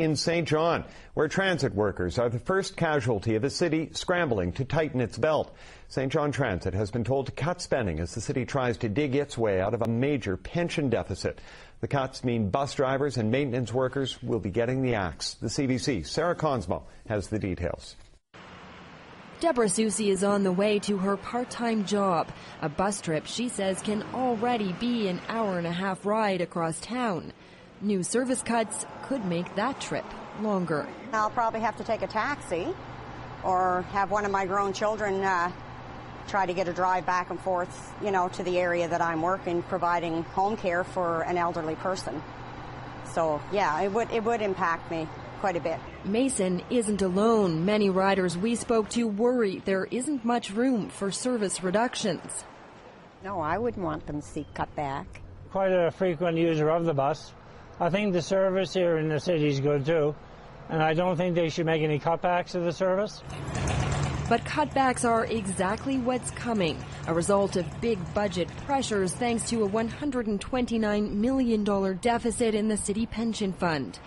In St. John, where transit workers are the first casualty of a city scrambling to tighten its belt. St. John Transit has been told to cut spending as the city tries to dig its way out of a major pension deficit. The cuts mean bus drivers and maintenance workers will be getting the axe. The CBC, Sarah Consmo, has the details. Deborah Susie is on the way to her part-time job. A bus trip, she says, can already be an hour-and-a-half ride across town. New service cuts could make that trip longer. I'll probably have to take a taxi or have one of my grown children try to get a drive back and forth, to the area that I'm working, providing home care for an elderly person. So, yeah, it would impact me quite a bit. Mason isn't alone. Many riders we spoke to worry there isn't much room for service reductions. No, I wouldn't want them to see cut back. Quite a frequent user of the bus. I think the service here in the city is good too, and I don't think they should make any cutbacks to the service. But cutbacks are exactly what's coming, a result of big budget pressures thanks to a $129 million deficit in the city pension fund.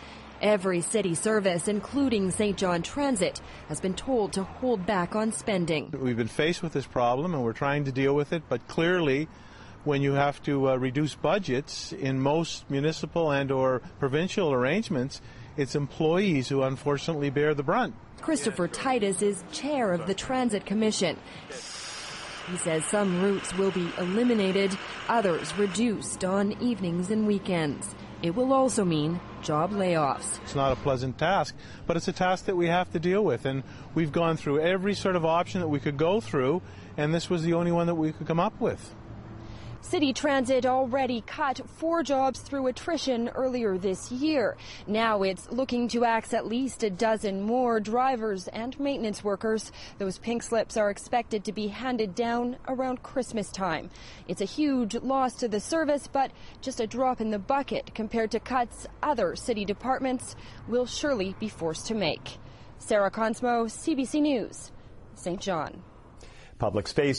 Every city service, including St. John Transit, has been told to hold back on spending. We've been faced with this problem and we're trying to deal with it, but clearly when you have to reduce budgets in most municipal and or provincial arrangements, it's employees who unfortunately bear the brunt. Christopher Titus is chair of the Transit Commission. He says some routes will be eliminated, others reduced on evenings and weekends. It will also mean job layoffs. It's not a pleasant task, but it's a task that we have to deal with, and we've gone through every sort of option that we could go through, and this was the only one that we could come up with. City Transit already cut 4 jobs through attrition earlier this year. Now it's looking to axe at least a dozen more drivers and maintenance workers. Those pink slips are expected to be handed down around Christmas time. It's a huge loss to the service, but just a drop in the bucket compared to cuts other city departments will surely be forced to make. Sarah Consmo, CBC News, St. John. Public space